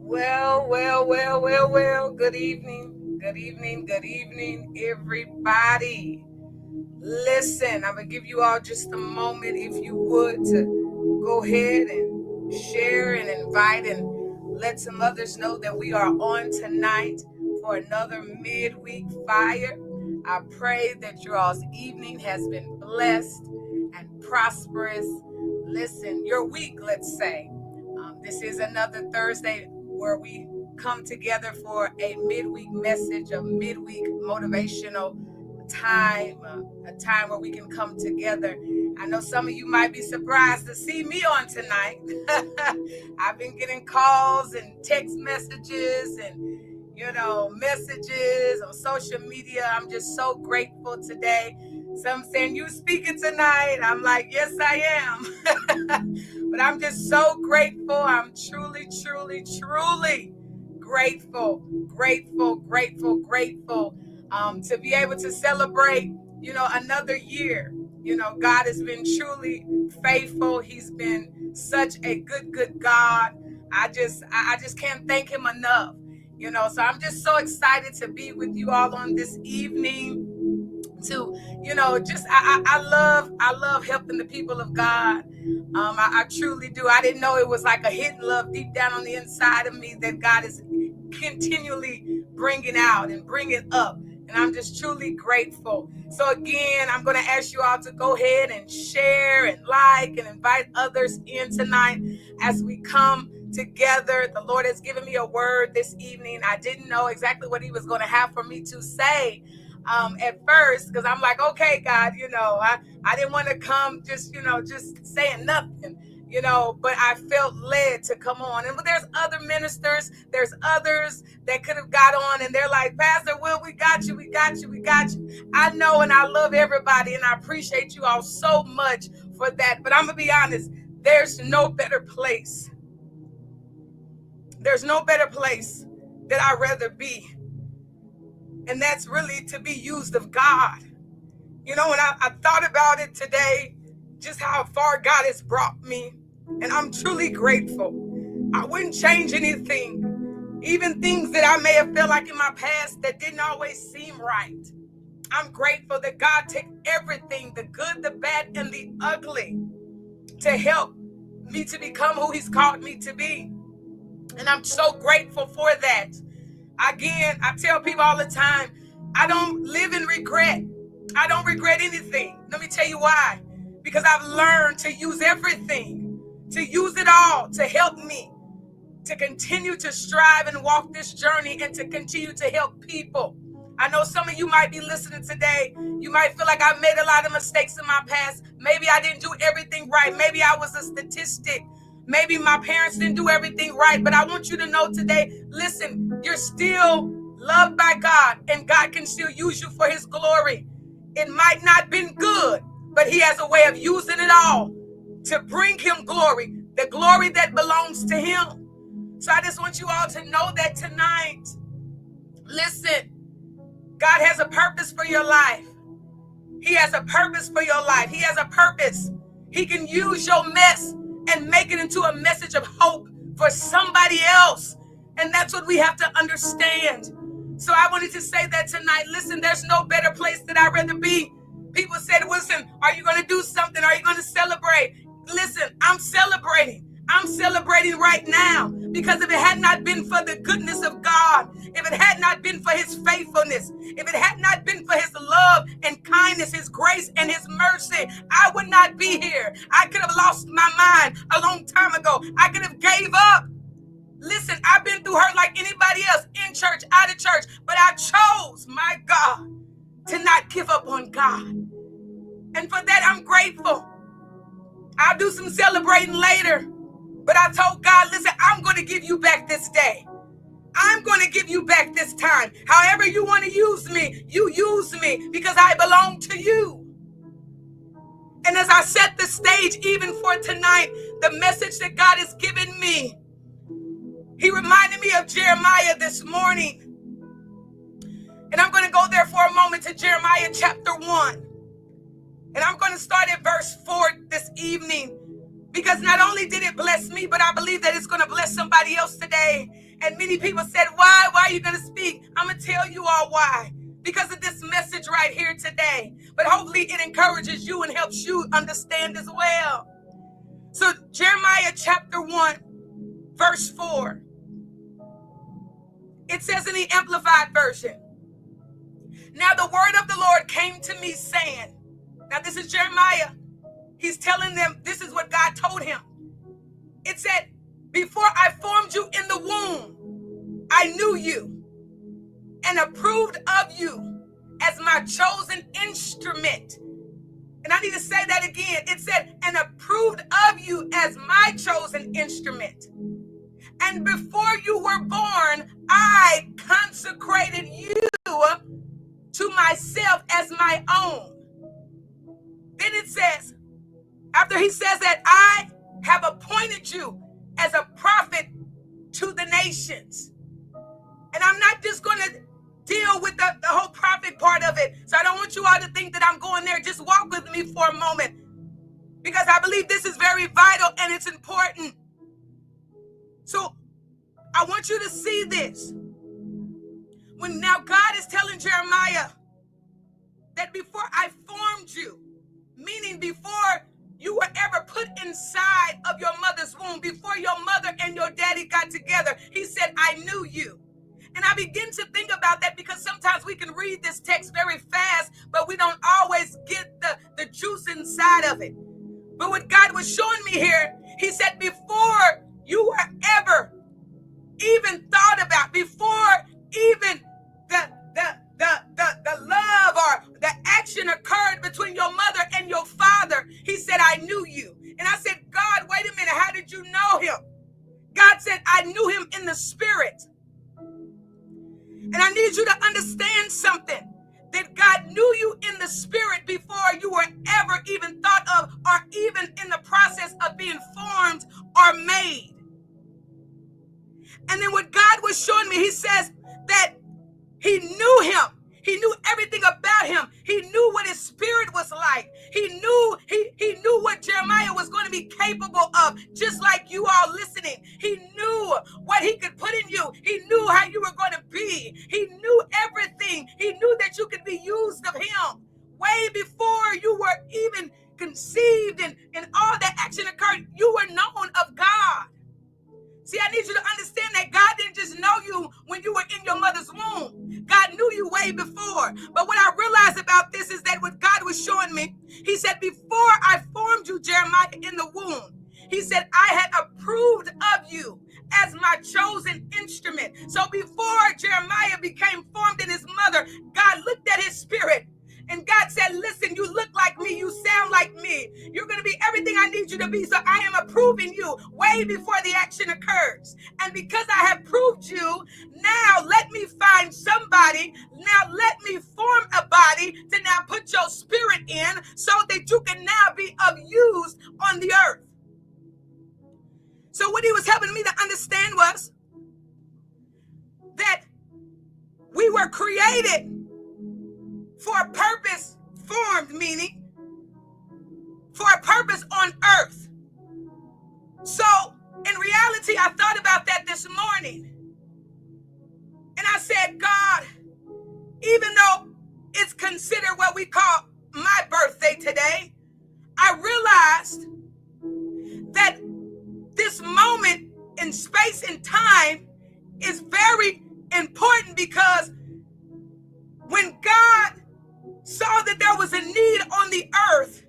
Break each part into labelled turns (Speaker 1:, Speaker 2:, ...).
Speaker 1: Well. Good evening, everybody. Listen, I'm going to give you all just a moment, if you would, to go ahead and share and invite and let some others know that we are on tonight for another midweek fire. I pray that your all's evening has been blessed and prosperous. Listen, your week, let's say. This is another Thursday where we come together for a midweek message, a midweek motivational time, a time where we can come together. I know some of you might be surprised to see me on tonight. I've been getting calls and text messages and messages on social media. I'm just so grateful today. Some saying, you speaking tonight? I'm like, yes, I am. But I'm just so grateful. I'm truly grateful to be able to celebrate, another year. God has been truly faithful. He's been such a good God. I just can't thank him enough. So I'm just so excited to be with you all on this evening. I love helping the people of God. I truly do. I didn't know it was like a hidden love deep down on the inside of me that God is continually bringing out and bringing up. And I'm just truly grateful. So again, I'm going to ask you all to go ahead and share and like and invite others in tonight as we come together. The Lord has given me a word this evening. I didn't know exactly what he was going to have for me to say at first, because I'm like, okay, God, I didn't want to come just saying nothing, but I felt led to come on. And there's other ministers, there's others that could have got on, and they're like, Pastor Will, we got you. I know, and I love everybody, and I appreciate you all so much for that. But I'm going to be honest, there's no better place. There's no better place that I'd rather be. And that's really to be used of God. And I thought about it today, just how far God has brought me. And I'm truly grateful. I wouldn't change anything, even things that I may have felt like in my past that didn't always seem right. I'm grateful that God takes everything, the good, the bad, and the ugly, to help me to become who he's called me to be. And I'm so grateful for that. Again, I tell people all the time, I don't live in regret. I don't regret anything. Let me tell you why. Because I've learned to use everything, to use it all to help me, to continue to strive and walk this journey and to continue to help people. I know some of you might be listening today. You might feel like I've made a lot of mistakes in my past. Maybe I didn't do everything right. Maybe I was a statistic. Maybe my parents didn't do everything right, but I want you to know today, listen, you're still loved by God, and God can still use you for his glory. It might not have been good, but he has a way of using it all to bring him glory, the glory that belongs to him. So I just want you all to know that tonight. Listen, God has a purpose for your life. He has a purpose for your life. He has a purpose. He can use your mess and make it into a message of hope for somebody else. And that's what we have to understand. So I wanted to say that tonight. Listen, there's no better place that I'd rather be. People said, listen, are you going to do something? Are you going to celebrate? Listen, I'm celebrating. I'm celebrating right now, because if it had not been for the goodness of God, if it had not been for his faithfulness, if it had not been for his love and kindness, his grace and his mercy, I would not be here. I could have lost my mind a long time ago. I could have gave up. Listen, I've been through hurt like anybody else, in church, out of church, but I chose, my God, to not give up on God. And for that, I'm grateful. I'll do some celebrating later. But I told God, listen, I'm going to give you back this day. I'm going to give you back this time. However you want to use me, you use me, because I belong to you. And as I set the stage, even for tonight, the message that God has given me, he reminded me of Jeremiah this morning. And I'm going to go there for a moment to Jeremiah chapter 1. And I'm going to start at verse 4 this evening. Because not only did it bless me, but I believe that it's going to bless somebody else today. And many people said, why are you going to speak? I'm going to tell you all why. Because of this message right here today. But hopefully it encourages you and helps you understand as well. So Jeremiah chapter 1, verse 4. It says in the Amplified Version, now the word of the Lord came to me saying, now this is Jeremiah. He's telling them this is what God told him. It said, before I formed you in the womb, I knew you and approved of you as my chosen instrument. And I need to say that again. It said, and approved of you as my chosen instrument. And before you were born, I consecrated you to myself as my own. Then it says, after he says that, I have appointed you as a prophet to the nations. And I'm not just going to deal with the whole prophet part of it. So I don't want you all to think that I'm going there. Just walk with me for a moment, because I believe this is very vital and it's important. So I want you to see this. When now God is telling Jeremiah that before I formed you, meaning before you were ever put inside of your mother's womb, before your mother and your daddy got together, he said, I knew you. And I begin to think about that because sometimes we can read this text very fast, but we don't always get the juice inside of it. But what God was showing me here, he said, before you were ever even thought about, before even the love or the action occurred between your mother and your father, he said, I knew you. And I said, God, wait a minute, how did you know him? God said, I knew him in the spirit. And I need you to understand something, that God knew you in the spirit before you were ever even thought of or even in the process of being formed or made. And then what God was showing me, he says that he knew him. He knew everything about him. He knew what his spirit was like. He knew what Jeremiah was going to be capable of, just like you all listening. He knew what he could put in you. He knew how you were going to be. He knew everything. He knew that you could be used of him way before you were even conceived and all that action occurred. You were known of God. See, I need you to understand that God didn't just know you when you were in your mother's womb. God knew you way before. But what I realized about this is that what God was showing me, he said, before I formed you, Jeremiah, in the womb, he said, I had approved of you as my chosen instrument. So before Jeremiah became formed in his mother, God looked at his spirit. And God said, listen, you look like me. You sound like me. You're going to be everything I need you to be. So I am approving you way before the action occurs. And because I have proved you, now let me find somebody. Now let me form a body to now put your spirit in so that you can now be of use on the earth. So what he was helping me to understand was that we were created for a purpose, formed, meaning for a purpose on earth. So in reality, I thought about that this morning. And I said, God, even though it's considered what we call my birthday today, I realized that this moment in space and time is very important, because when God saw that there was a need on the earth,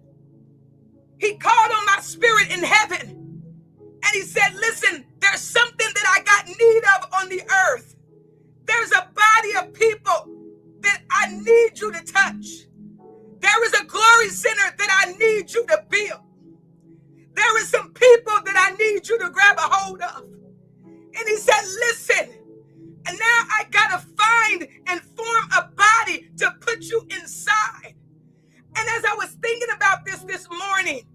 Speaker 1: he called on my spirit in heaven and he said, listen, there's something that I got need of on the earth. There's a body of people that I need you to touch. There is a glory center that I need you to build. There is some people that I need you to grab a hold of. And he said, listen, and now I got to find and form a body to put you inside. And as I was thinking about this morning,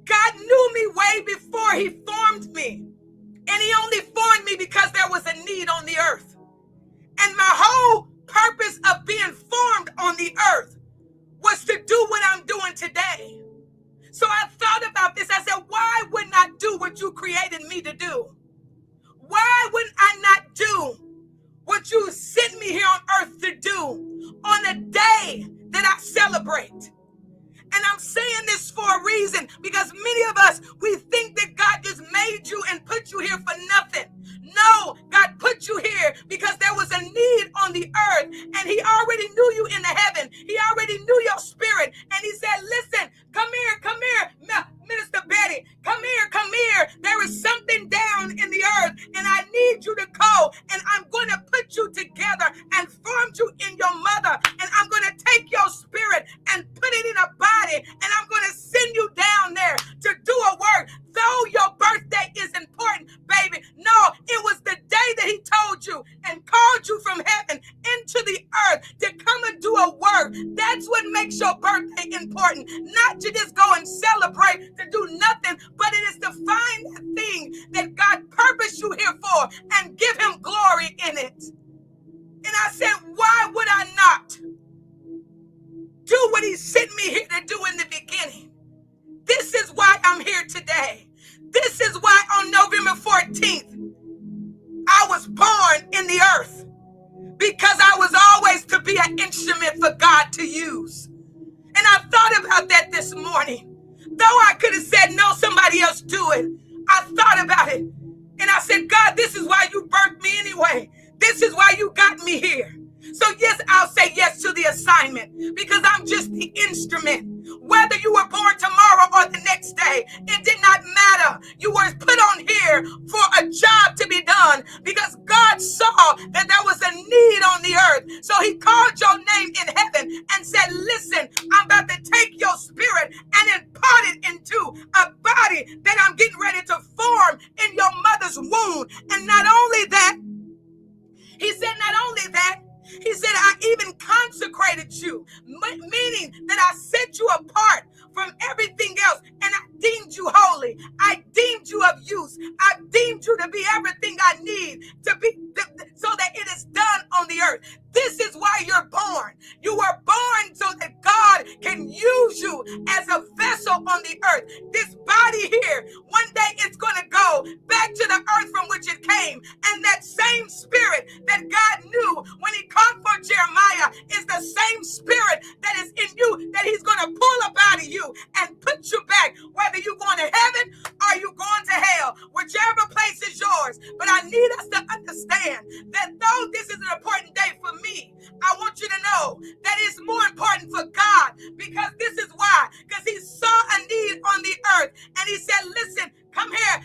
Speaker 1: God knew me way before he formed me. And he only formed me because there was a need on the earth. And my whole purpose of being formed on the earth was to do what I'm doing today. So I thought about this. I said, why wouldn't I do what you created me to do? Why would I not do what you sent me here on earth to do on a day that I celebrate? And I'm saying this for a reason, because many of us, we think that God just made you and put you here for nothing. No, God put you here because there was a need on the earth, and he already knew you in the heaven. He already knew your spirit, and he said, listen, come here, Minister Betty, come here. There is something down in the earth, and I need you to go, and I'm going to put you together and form you in your mother, and I'm going to take your spirit and put it in a body, and I'm going to send you down there to do a work. Though your birthday is important, baby, no, it was the day that he told you and called you from heaven into the earth to come and do a work. That's what makes your birthday important. Not to just go and celebrate, to do nothing, but it is to find that thing that God purposed you here for and give him glory in it. And I said, why would I not do what he sent me here to do in the beginning? This is why I'm here today. This is why on November 14th, I was born in the earth, because I was always to be an instrument for God to use. And I thought about that this morning. Though I could have said, no, somebody else do it, I thought about it. And I said, God, this is why you birthed me anyway. This is why you got me here. So yes, I'll say yes to the assignment, because I'm just the instrument. Whether you were born tomorrow or the next day, it did not matter. You were put on here for a job to be done, because God saw that there was a need on the earth. So he called your name in heaven and said, listen, I'm about to take your spirit and impart it into a body that I'm getting ready to form in your mother's womb. And not only that, he said, he said, I even consecrated you, meaning that I set you apart from everything else, and I deemed you holy. I deemed you of use. I deemed you to be everything I need to be, so that it is done on the earth. This is why you're born. You were born so that God can use you as a vessel on the earth. This body here, one day it's going to go back to the earth from which it came. And that same spirit that God knew when he called for Jeremiah is the same spirit that is in you, that he's going to pull up out of you and put you back, whether you're going to heaven or you're going to hell, whichever place is yours. But I need us to understand that though this is an important day for me, I want you to know that it's more important for God, because this is why, because he saw a need on the earth, and he said, listen, come here,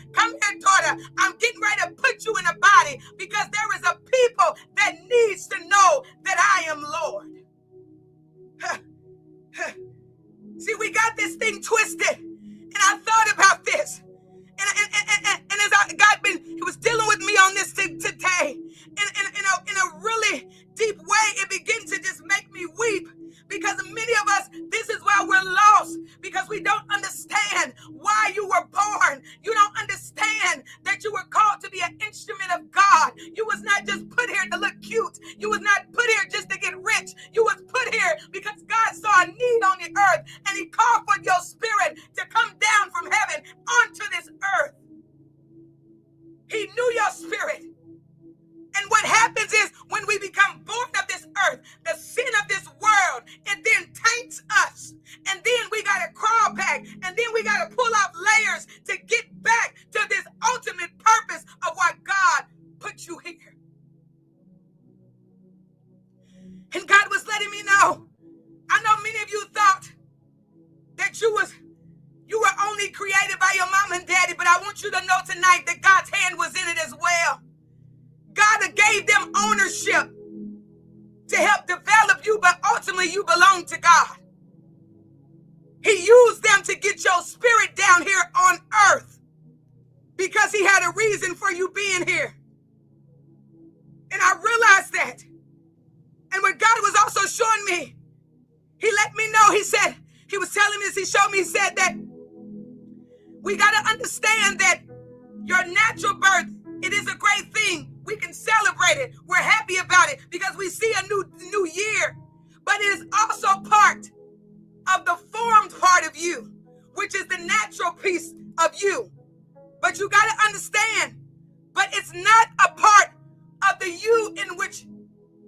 Speaker 1: daughter. I'm getting ready to put you in a body, because there is a people that needs to know that I am Lord. See, we got this thing twisted, and I thought about this, and as he was dealing with me on this thing today, in a really deep way, it begins to just make me weep, because many of us, this is why we're lost, because we don't understand why you were born. You don't understand that you were called to be an instrument of God. You was not just put here to look cute. You was not put here just to get rich. You was put here because God saw a need on the earth, and he called for your spirit to come down from heaven onto this earth. He knew your spirit. And what happens is, when we become born of this earth, the sin of this world, it then taints us. And then we got to crawl back, and then we got to pull off layers to get back to this ultimate purpose of why God put you here. And God was letting me know, I know many of you thought that you were only created by your mom and daddy, but I want you to know tonight that God's hand was in it as well. God gave them ownership to help develop you, but ultimately you belong to God. He used them to get your spirit down here on earth, because he had a reason for you being here. And I realized that. And what God was also showing me, he let me know, he said, he was telling me this, he showed me, he said that we got to understand that your natural birth, it is a great thing. We can celebrate it. We're happy about it because we see a new year. But it is also part of the formed part of you, which is the natural piece of you. But you got to understand but it's not a part of the you in which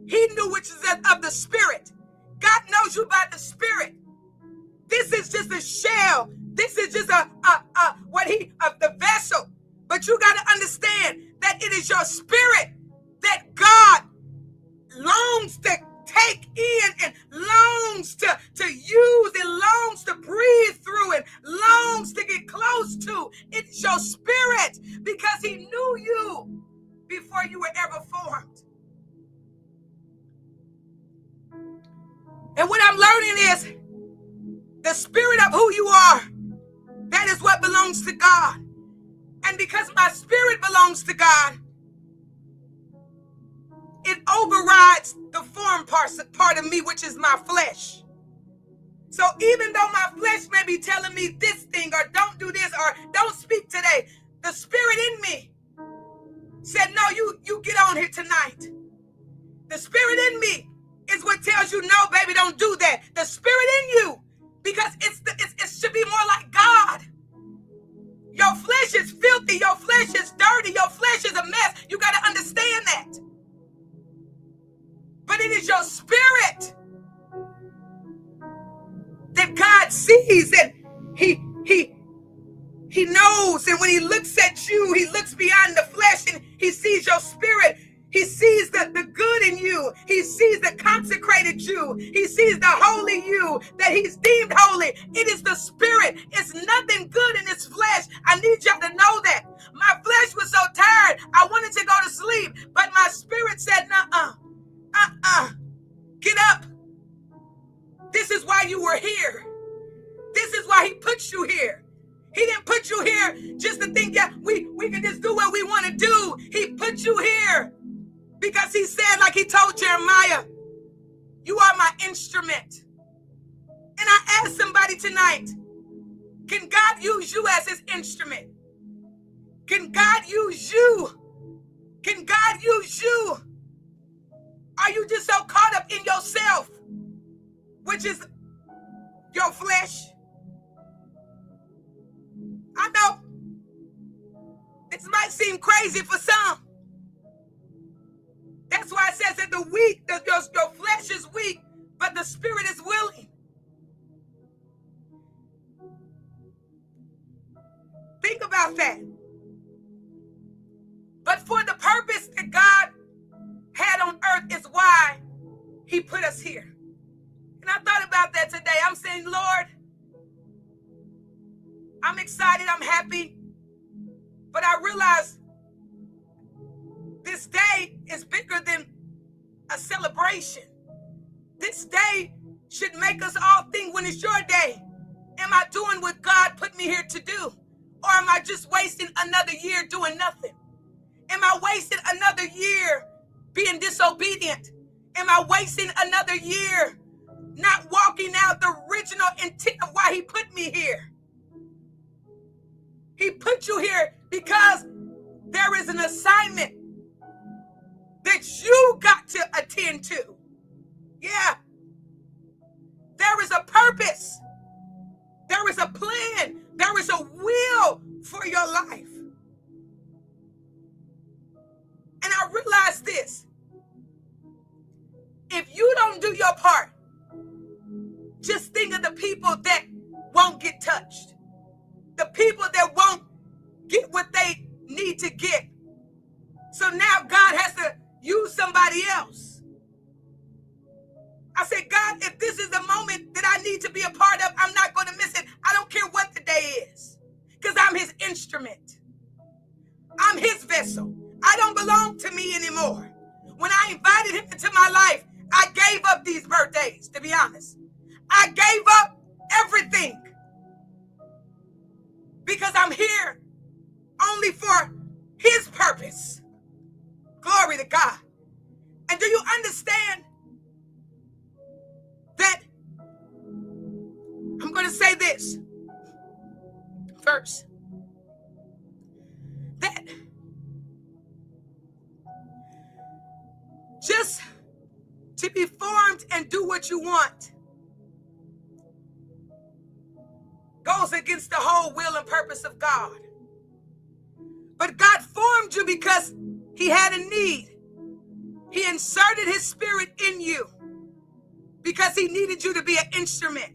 Speaker 1: he knew, which is of the spirit. God knows you by the spirit. This is just a shell. This is just the vessel. But you got to understand that it is your spirit that God longs to take in and longs to use and longs to breathe through and longs to get close to. It's your spirit, because he knew you before you were ever formed. And what I'm learning is the spirit of who you are, that is what belongs to God. And because my spirit belongs to God, it overrides the form part of me, which is my flesh. So even though my flesh may be telling me this thing, or don't do this, or don't speak today, the spirit in me said, no, you get on here tonight. The spirit in me is what tells you, no, baby, don't do that. The spirit in you, because it should be more like God. Your flesh is filthy. Your flesh is dirty. Your flesh is a mess. You got to understand that. But it is your spirit that God sees, and he knows. And when he looks at you, he looks beyond the flesh and he sees your spirit. He sees the good in you. He sees the consecrated you. He sees the holy you that he's deemed holy. It is the spirit. It's nothing good in this flesh. I need y'all to know that. My flesh was so tired, I wanted to go to sleep, but my spirit said, get up. This is why you were here. This is why he put you here. He didn't put you here just to think, yeah, we can just do what we want to do. He put you here because he said, like he told Jeremiah, you are my instrument. And I asked somebody tonight, can God use you as his instrument? Can God use you? Can God use you? Are you just so caught up in yourself, which is your flesh? I know this might seem crazy for some. That's why it says that the weak, your flesh is weak, but the spirit is willing. Think about that. But for the purpose that God had on earth is why he put us here. And I thought about that today. I'm saying, Lord, I'm excited, I'm happy, but I realize this day is bigger than a celebration. This day should make us all think, when it's your day, am I doing what God put me here to do? Or am I just wasting another year doing nothing? Am I wasting another year being disobedient? Am I wasting another year not walking out the original intent of why he put me here? He put you here because there is an assignment that you got to attend to. Yeah. There is a purpose. There is a plan. There is a will for your life. And I realize this. If you don't do your part, just think of the people that won't get touched. The people that won't get what they need to get. So now God has to use somebody else. I said, God, if this is the moment that I need to be a part of, I'm not going to miss it. I don't care what the day is, because I'm his instrument. I'm his vessel. I don't belong to me anymore. When I invited him into my life, I gave up these birthdays, to be honest. I gave up everything because I'm here only for his purpose. Glory to God. And do you understand that I'm going to say this first, that just to be formed and do what you want goes against the whole will and purpose of God. But God formed formed you because he had a need. He inserted his spirit in you because he needed you to be an instrument.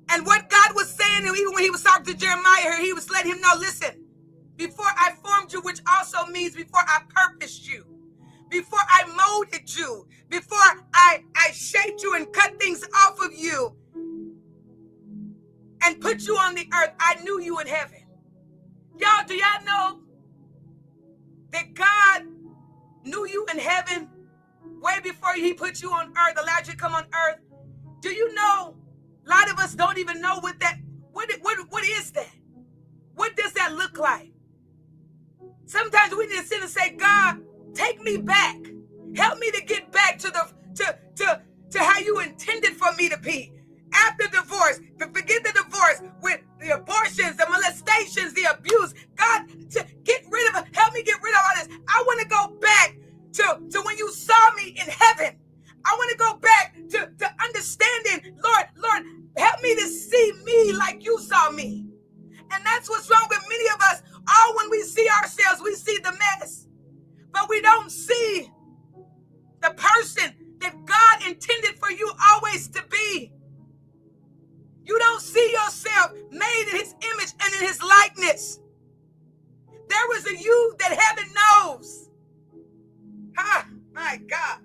Speaker 1: And what God was saying, even when he was talking to Jeremiah, he was letting him know, listen, before I formed you, which also means before I purposed you, before I molded you, before I shaped you and cut things off of you and put you on the earth, I knew you in heaven. Y'all, do y'all know that God knew you in heaven way before he put you on earth, allowed you to come on earth? Do you know, a lot of us don't even know what is that? What does that look like? Sometimes we need to sit and say, God, take me back. Help me to get back to how you intended for me to be. After divorce, forget the divorce, with the abortions, the molestations, the abuse. God, help me get rid of all this. I want to go back to when you saw me in heaven. I want to go back to understanding, Lord, help me to see me like you saw me. And that's what's wrong with many of us. When we see ourselves, we see the mess. But we don't see the person that God intended for you always to be. You don't see yourself made in his image and in his likeness. There was a you that heaven knows. My God.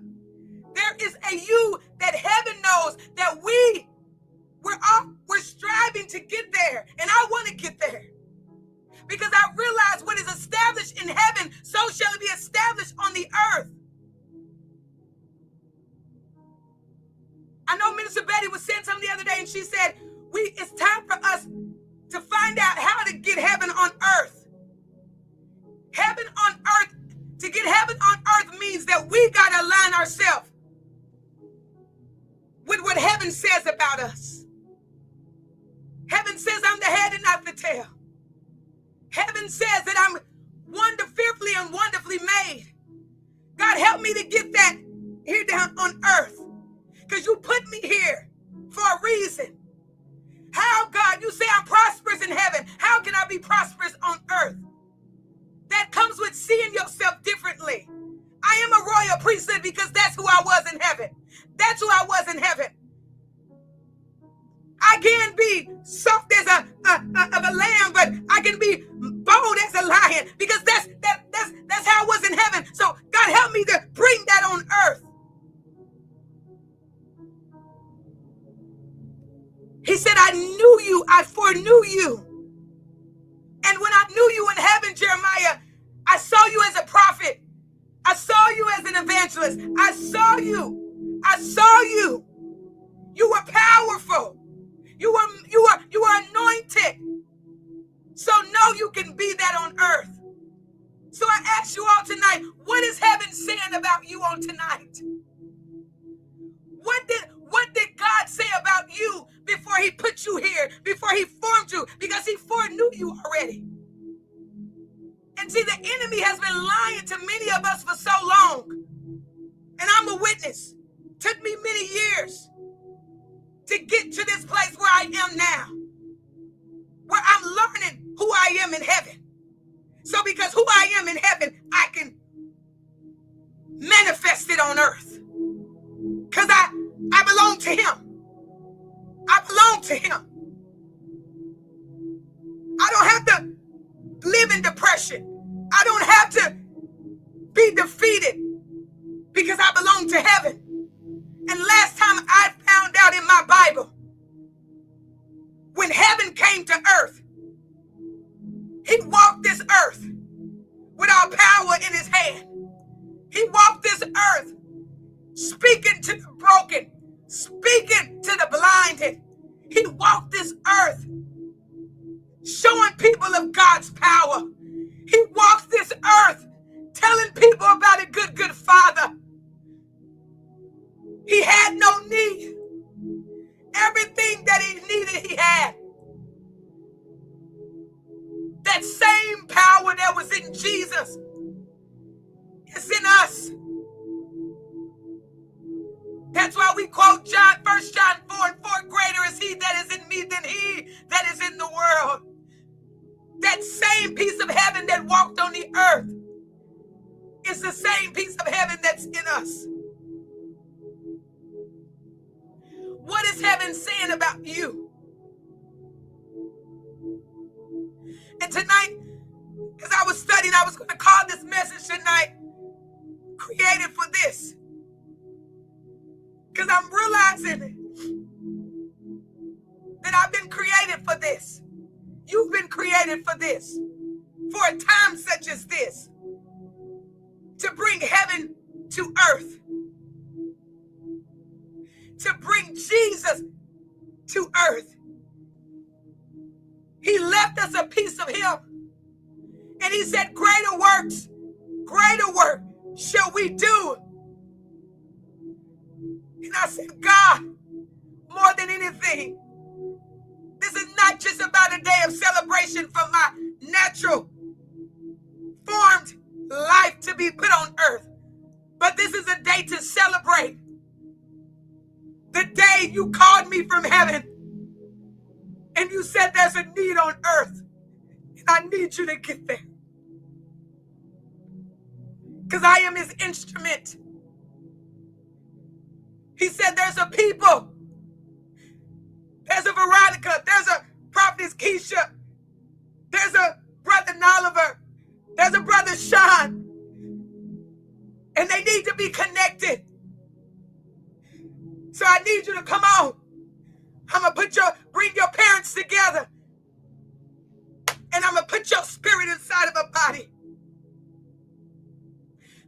Speaker 1: There is a you that heaven knows that we're striving to get there. And I want to get there. Because I realize what is established in heaven, so shall it be established on the earth. I know Minister Betty was saying something the other day, and she said, it's time for us to find out how to get heaven on earth. Heaven on earth, to get heaven on earth means that we got to align ourselves with what heaven says about us. Heaven says I'm the head and not the tail. Heaven says that I'm fearfully and wonderfully made. God, help me to get that here down on earth. Because you put me here for a reason. How, God, you say I'm prosperous in heaven. How can I be prosperous on earth? That comes with seeing yourself differently. I am a royal priesthood because that's who I was in heaven. That's who I was in heaven. I can be soft as a lamb, but I can be bold as a lion because that's how I was in heaven. So God, help me to bring that on earth. He said, I knew you, I foreknew you. And when I knew you in heaven, Jeremiah, I saw you as a prophet. I saw you as an evangelist. I saw you. I saw you. You were powerful. You were anointed. So know you can be that on earth. So I ask you all tonight, what is heaven saying about you on tonight? What did God say about you before he put you here, before he formed you? Because he foreknew you already. And see, the enemy has been lying to many of us for so long. And I'm a witness. Took me many years to get to this place where I am now, where I'm learning who I am in heaven. So because who I am in heaven, I can manifest it on earth. Because I belong to him. I belong to him. I don't have to live in depression. I don't have to be defeated because I belong to heaven. And last time I found out in my Bible, when heaven came to earth, he walked this earth with all power in his hand. He walked this earth speaking to the broken, speaking to the blinded. He walked this earth showing people of God's power. He walked this earth telling people about a good, good Father. He had no need. Everything that he needed, he had. That same power that was in Jesus is in us. That's why we quote 1 John 4:4, greater is he that is in me than he that is in the world. That same piece of heaven that walked on the earth the same piece of heaven that's in us. What is heaven saying about you? And tonight, as I was studying, I was going to call this message tonight, Created for This. Because I'm realizing that I've been created for this. You've been created for this. For a time such as this. To bring heaven to earth. To bring Jesus to earth. He left us a piece of him. And he said, greater work shall we do. And I said, God, more than anything, this is not just about a day of celebration for my natural formed life to be put on earth, but this is a day to celebrate the day you called me from heaven and you said there's a need on earth and I need you to get there. Because I am his instrument. He said there's a people. There's a Veronica. There's a Prophetess Cashapp. There's a brother Oliver. There's a brother Swan. And they need to be connected. So I need you to come on. I'm going to bring your parents together. And I'm going to put your spirit inside of a body.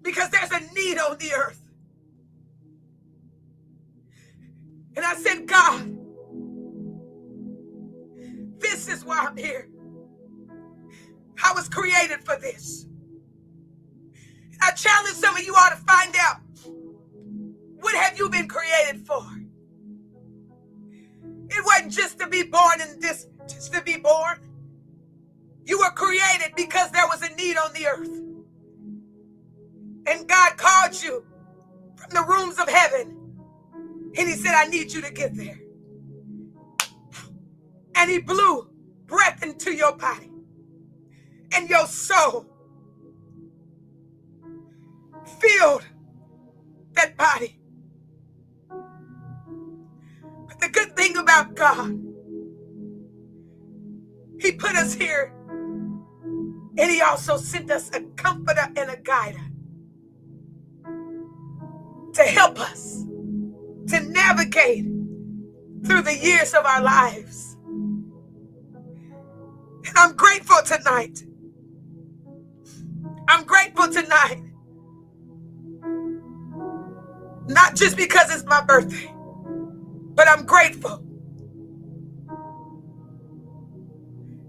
Speaker 1: Because there's a need on the earth. And I said, God, this is why I'm here. I was created for this. I challenge some of you all to find out, what have you been created for? It wasn't just to be born in this, just to be born. You were created because there was a need on the earth. And God called you from the rooms of heaven. And he said, I need you to get there. And he blew breath into your body and your soul. Filled that body. But the good thing about God, he put us here and he also sent us a comforter and a guider to help us to navigate through the years of our lives. And I'm grateful tonight. I'm grateful tonight. Not just because it's my birthday, but I'm grateful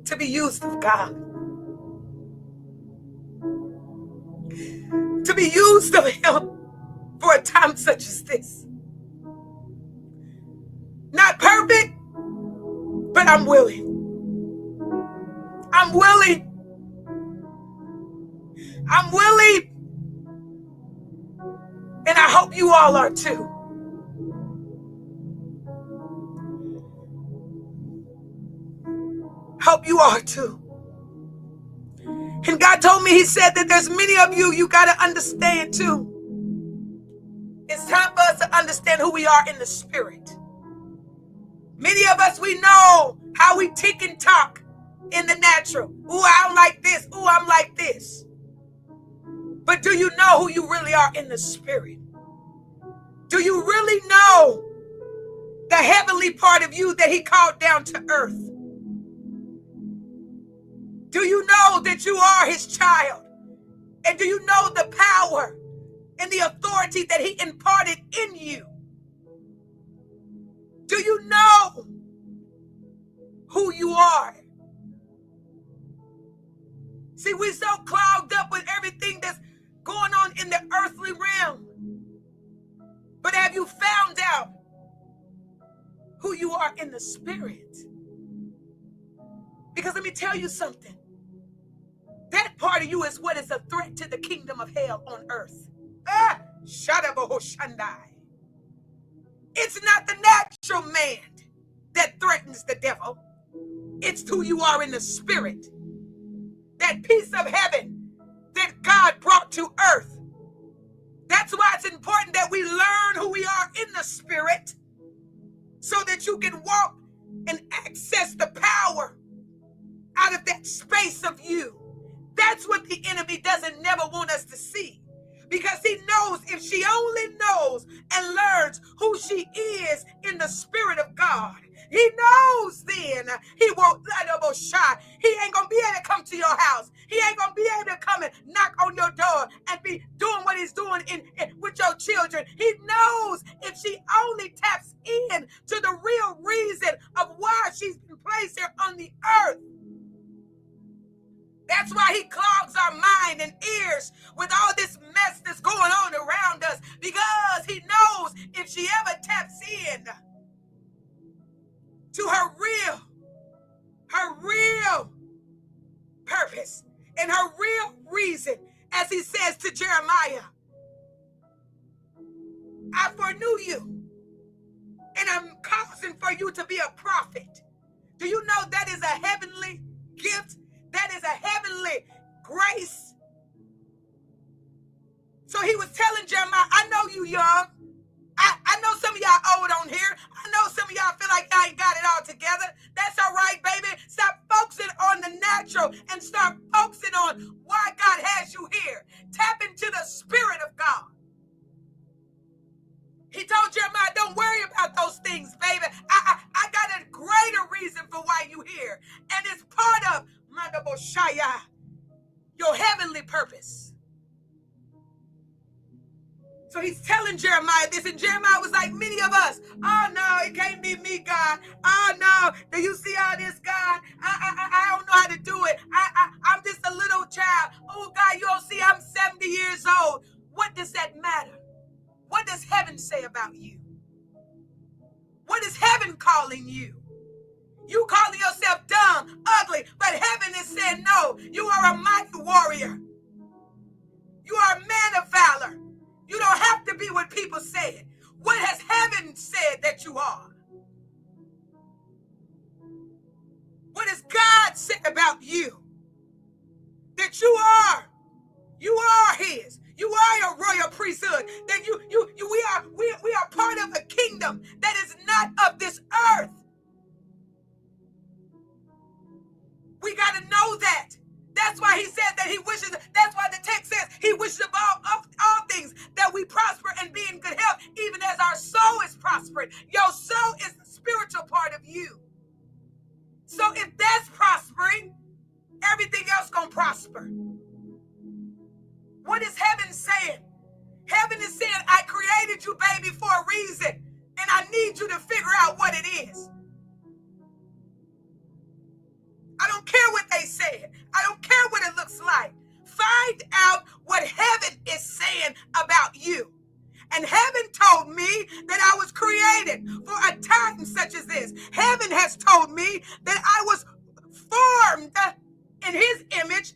Speaker 1: to be used of God. To be used of him for a time such as this. Not perfect, but I'm willing. I'm willing. I'm willing. And I hope you all are too. Hope you are too. And God told me, he said that there's many of you, you got to understand too. It's time for us to understand who we are in the spirit. Many of us, we know how we tick and talk in the natural. Ooh, I'm like this. Ooh, I'm like this. But do you know who you really are in the spirit? Do you really know the heavenly part of you that he called down to earth? Do you know that you are his child? And do you know the power and the authority that he imparted in you? Do you know who you are? See, we're so clogged up with everything that's going on in the earthly realm. But have you found out who you are in the spirit? Because let me tell you something. That part of you is what is a threat to the kingdom of hell on earth. It's not the natural man that threatens the devil. It's who you are in the spirit. That piece of heaven that God brought to earth in the spirit so that you can walk and access the power out of that space of you. That's what the enemy doesn't never want us to see. Because he knows if she only knows and learns who she is in the spirit of God, he knows then he won't let her shy. He ain't going to be able to come to your house. He ain't going to be able to come and knock on your door and be doing what he's doing with your children. He knows if she only taps in to the real reason of why she's been placed here on the earth. That's why he clogs our mind and ears with all this mess that's going on around us, because he knows if she ever taps in to her real purpose and her real reason, as he says to Jeremiah, I foreknew you and I'm causing for you to be a prophet. Do you know that is a heavenly gift? That is a heavenly grace. So he was telling Jeremiah, I know you young. I know some of y'all old on here. I know some of y'all feel like y'all ain't got it all together. That's all right, baby. Stop focusing on the natural and start focusing on why God has you here. Tap into the spirit of God. He told Jeremiah, don't worry about those things, baby. I got a greater reason for why you here. And it's part of your heavenly purpose. So he's telling Jeremiah this, and Jeremiah was like many of us. Oh no, it can't be me, God. Oh no, do you see all this, God? I don't know how to do it. I'm just a little child. Oh God, you don't see I'm 70 years old. What does that matter? What does heaven say about you? What is heaven calling you? You calling yourself dumb, ugly, but heaven is saying, no, you are a mighty warrior. You are a man of valor. You don't have to be what people said. What has heaven said that you are? What has God said about you? That you are his. You are a royal priesthood. That we are part of a kingdom that is not of this earth. We got to know that. That's why he said that he wishes, that's why the text says he wishes above all things that we prosper and be in good health, even as our soul is prospering. Your soul is the spiritual part of you. So if that's prospering, everything else gonna prosper. What is heaven saying? Heaven is saying, I created you, baby, for a reason, and I need you to figure out what it is. I don't care what they said. I don't care what it looks like. Find out what heaven is saying about you. And heaven told me that I was created for a time such as this. Heaven has told me that I was formed in his image.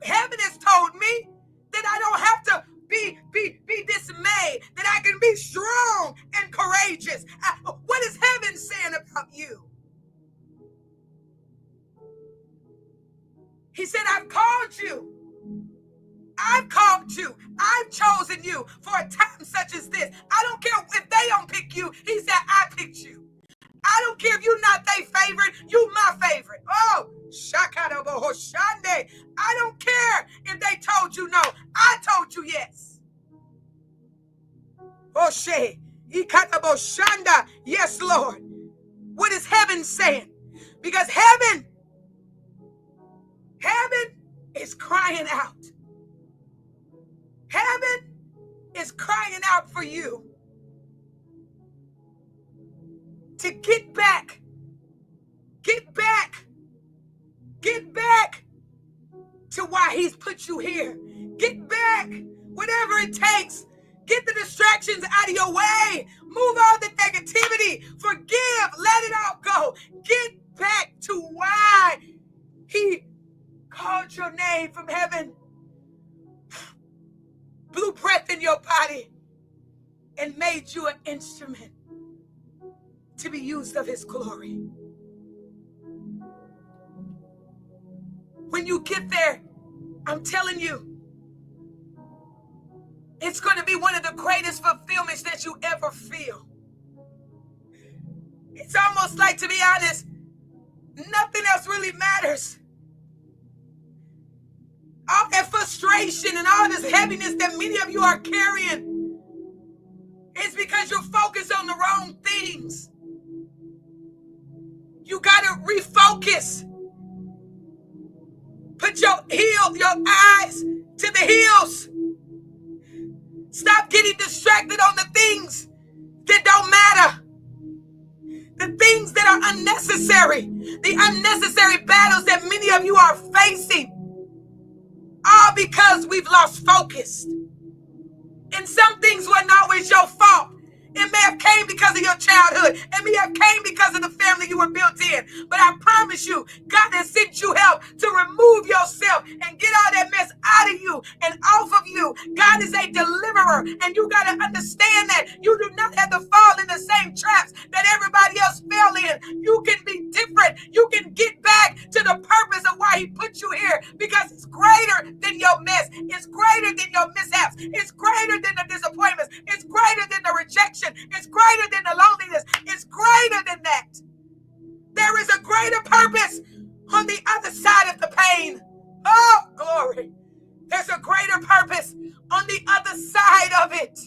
Speaker 1: Heaven has told me that I don't have to be dismayed, that I can be strong and courageous. What is heaven saying about you? He said, I've called you. I've called you. I've chosen you for a time such as this. I don't care if they don't pick you. He said, I picked you. I don't care if you're not their favorite. You my favorite. Oh, Shakadabohoshande. I don't care if they told you no. I told you yes. Oshe. Ikataboshanda. Yes, Lord. What is heaven saying? Because heaven is crying out. Heaven is crying out for you to get back to why he's put you here. Get back, whatever it takes. Get the distractions out of your way. Move all the negativity. Forgive. Let it all go. Get back to why he called your name from heaven, blew breath in your body, and made you an instrument to be used of his glory. When you get there, I'm telling you, It's going to be one of the greatest fulfillments that you ever feel. It's almost like, to be honest, nothing else really matters. All that frustration and all this heaviness that many of you are carrying is because you're focused on the wrong things. You got to refocus. Put your eyes to the hills. Stop getting distracted on the things that don't matter. The things that are unnecessary. The unnecessary battles that many of you are facing. All because we've lost focus. And some things weren't always your fault. It may have came because of your childhood. It may have came because of the family you were built in. But I promise you, God has sent you help to remove yourself and get all that mess out of you and off of you. God is a deliverer. And you got to understand that you do not have to fall in the same traps that everybody else fell in. You can be different. You can get back to the purpose of why he put you here, because it's greater than your mess. It's greater than your mishaps. It's greater than the disappointments. It's greater than the rejection. It's greater than the loneliness. It's greater than that. There is a greater purpose on the other side of the pain. Oh, glory. There's a greater purpose on the other side of it.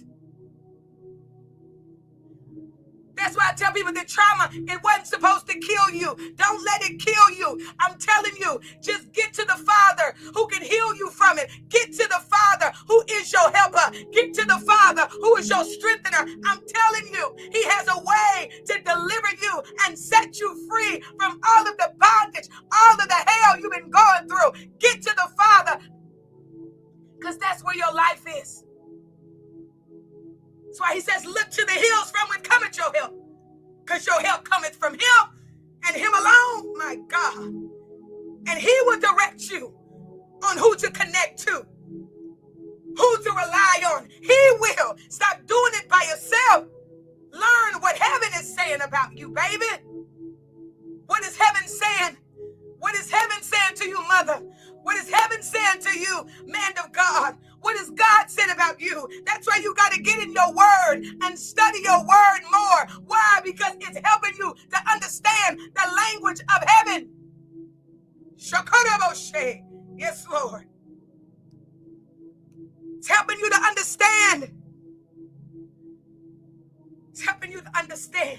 Speaker 1: That's why I tell people that trauma, it wasn't supposed to kill you. Don't let it kill you. I'm telling you, just get to the Father who can heal you from it. Get to the Father who is your helper. Get to the Father who is your strengthener. I'm telling you, he has a way to deliver you and set you free from all of the bondage, all of the hell you've been going through. Get to the Father, because that's where your life is. That's why he says, look to the hills from whence cometh your help. Because your help cometh from him and him alone, my God. And he will direct you on who to connect to, who to rely on. He will. Stop doing it by yourself. Learn what heaven is saying about you, baby. What is heaven saying? What is heaven saying to you, mother? What is heaven saying to you, man of God? What has God said about you? That's why you got to get in your word and study your word more. Why? Because it's helping you to understand the language of heaven. Shakaraboshe. Yes, Lord. It's helping you to understand. It's helping you to understand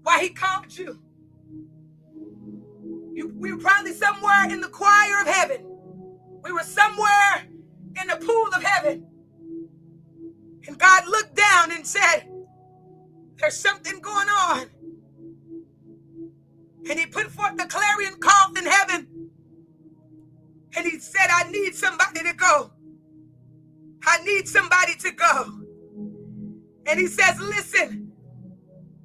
Speaker 1: why he called you. We were probably somewhere in the choir of heaven. We were somewhere in the pool of heaven. And God looked down and said, there's something going on. And he put forth the clarion call in heaven. And he said, I need somebody to go. I need somebody to go. And he says, listen,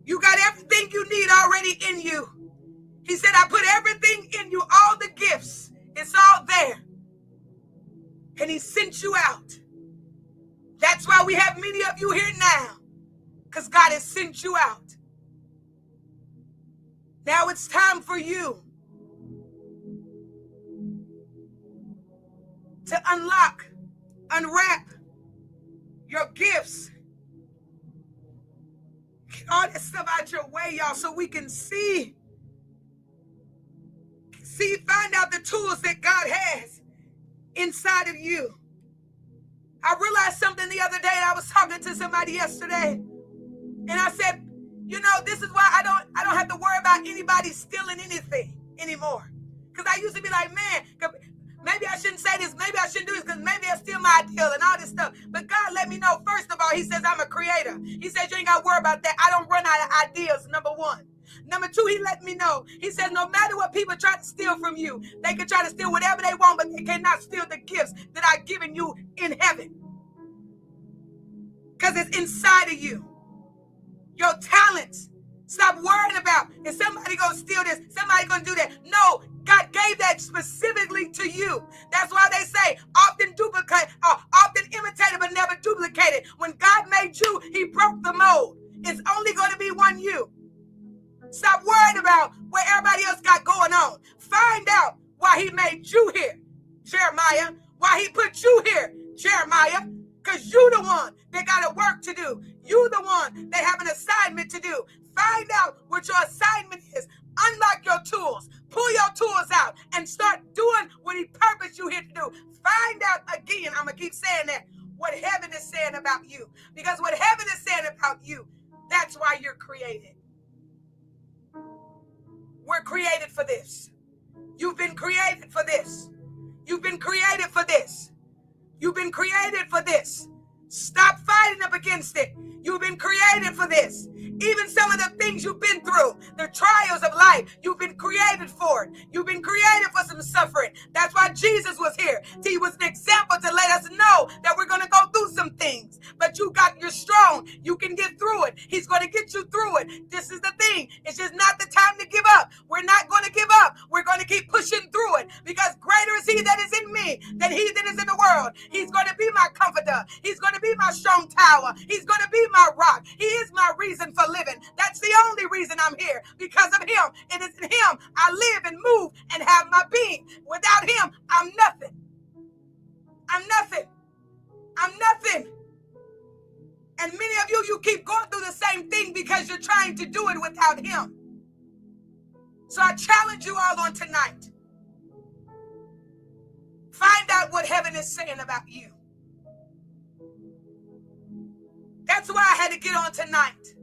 Speaker 1: you got everything you need already in you. He said, I put everything in you, all the gifts. It's all there. And he sent you out. That's why we have many of you here now. Because God has sent you out. Now it's time for you to unwrap your gifts. Get all that stuff out your way, y'all, so we can find out the tools that God has inside of you. I realized something the other day. I was talking to somebody yesterday, and I said, you know, this is why I don't have to worry about anybody stealing anything anymore. Because I used to be like, man, maybe I shouldn't say this, maybe I shouldn't do this, because maybe I steal my ideal and all this stuff. But God let me know, first of all, he says I'm a creator. He says you ain't got to worry about that. I don't run out of ideas, number one. Number two, he let me know. He says no matter what people try to steal from you, they can try to steal whatever they want, but they cannot steal the gifts that I've given you in heaven. Because it's inside of you. Your talents. Stop worrying about, is somebody going to steal this? Somebody going to do that? No, God gave that specifically to you. That's why they say often imitated but never duplicated. When God made you, he broke the mold. It's only going to be one you. Stop worrying about what everybody else got going on. Find out why he made you here, Jeremiah. Why he put you here, Jeremiah, because you the one that got a work to do. You the one that have an assignment to do. Find out what your assignment is. Unlock your tools. Pull your tools out and start doing what he purposed you here to do. Find out again, I'm going to keep saying that, what heaven is saying about you. Because what heaven is saying about you, that's why you're created. We're created for this. You've been created for this. You've been created for this. You've been created for this. Stop fighting up against it. You've been created for this. Even some of the things you've been through, the trials of life, you've been created for it. You've been created for some suffering. That's why Jesus was here. He was an example to let us know that we're going to go through some things. But you're strong. You can get through it. He's going to get you through it. This is the thing. It's just not the time to give up. We're not going to give up. We're going to keep pushing through it, because greater is he that is in me than he that is in the world. He's going to be my comforter. He's going to be my strong tower. He's going to be my rock. He is my reason for living. That's the only reason I'm here, because of him. It is in him I live and move and have my being. Without him, I'm nothing. I'm nothing. I'm nothing. And many of you keep going through the same thing because you're trying to do it without him. So I challenge you all on tonight. Find out what heaven is saying about you. That's why I had to get on tonight.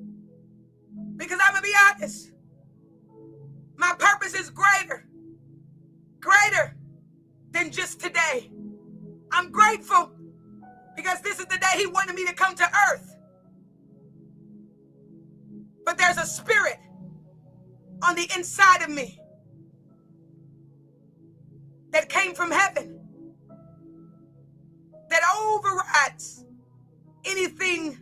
Speaker 1: Because I'm going to be honest. My purpose is greater than just today. I'm grateful because this is the day he wanted me to come to earth. But there's a spirit on the inside of me that came from heaven that overrides anything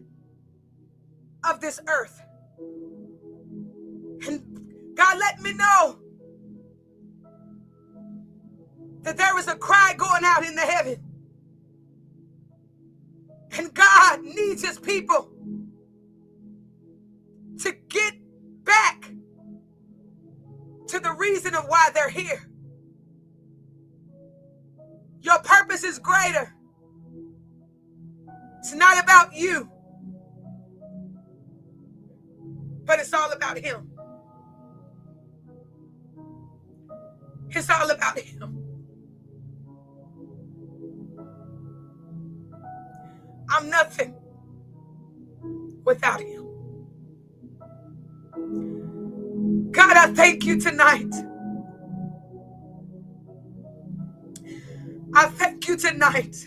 Speaker 1: of this earth. And God let me know that there was a cry going out in the heaven. And God needs his people to get back to the reason of why they're here. Your purpose is greater. It's not about you, but it's all about him. It's all about him. I'm nothing without him. God, I thank you tonight. I thank you tonight.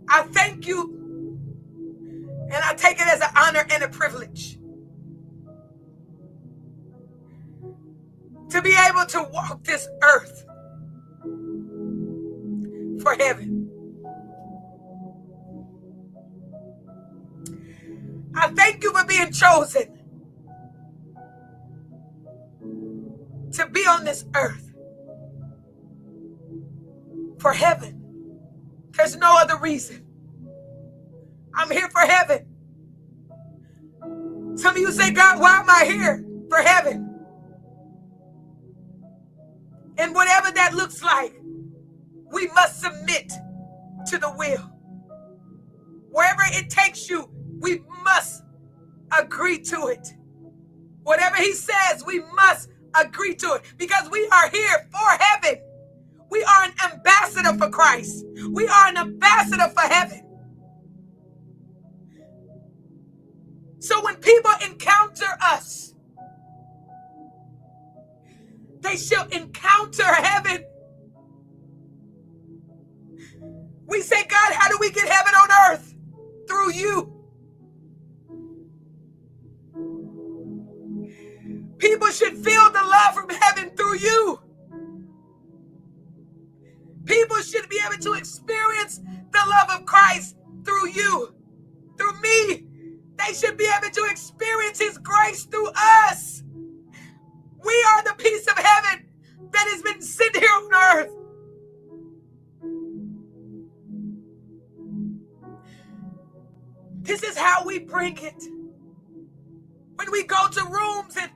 Speaker 1: I thank you, and I take it as an honor and a privilege to be able to walk this earth for heaven. I thank you for being chosen to be on this earth for heaven. There's no other reason. I'm here for heaven. Some of you say, God, why am I here? For heaven. And whatever that looks like, we must submit to the will. Wherever it takes you, we must agree to it. Whatever he says, we must agree to it, because we are here for heaven. We are an ambassador for Christ. We are an ambassador for heaven. So when people encounter us, they shall encounter heaven. We say, God, how do we get heaven on earth? Through you. People should feel the love from heaven through you. People should be able to experience the love of Christ through you, through me. They should be able to experience his grace through us. We are the piece of heaven that has been sent here on earth. This is how we bring it. When we go to rooms and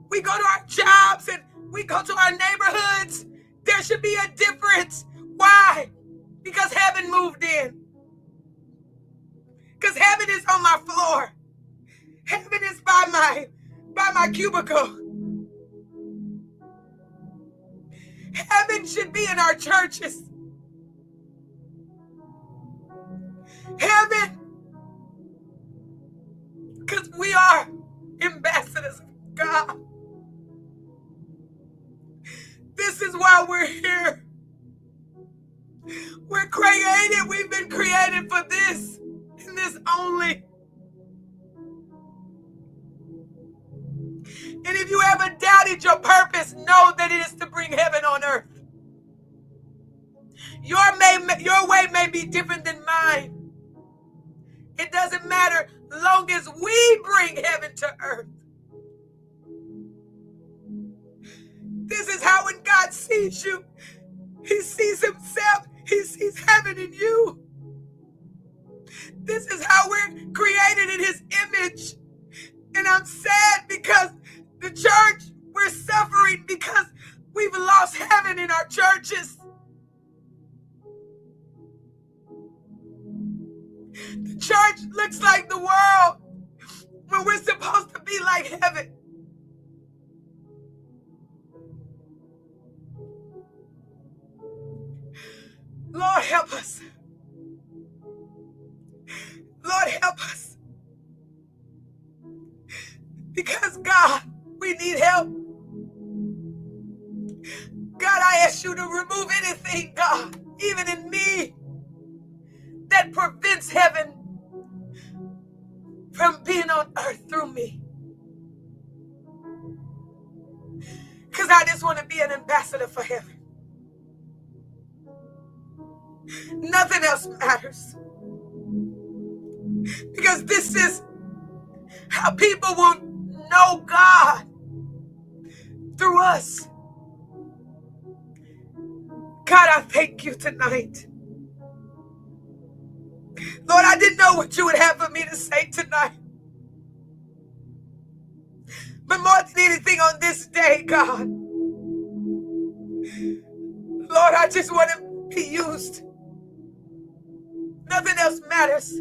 Speaker 1: we go to our jobs and we go to our neighborhoods, there should be a difference. Why? Because heaven moved in. Because heaven is on my floor. Heaven is by my cubicle. Heaven should be in our churches. Heaven, because we are ambassadors of God. This is why we're here. We're created. We've been created for this and this only. And if you ever doubted your purpose, know that it is to bring heaven on earth. Your way may be different than mine. It doesn't matter, long as we bring heaven to earth. This is how when God sees you, he sees himself. He sees heaven in you. This is how we're created in his image. And I'm sad because the church, we're suffering because we've lost heaven in our churches. The church looks like the world when we're supposed to be like heaven. Lord, help us. Lord, help us. Because, God, we need help. God, I ask you to remove anything, God, even in me, that prevents heaven from being on earth through me. Because I just want to be an ambassador for heaven. Nothing else matters. Because this is how people will know God, through us. God, I thank you tonight. Lord, I didn't know what you would have for me to say tonight. But more than anything on this day, God, Lord, I just want to be used. Nothing else matters.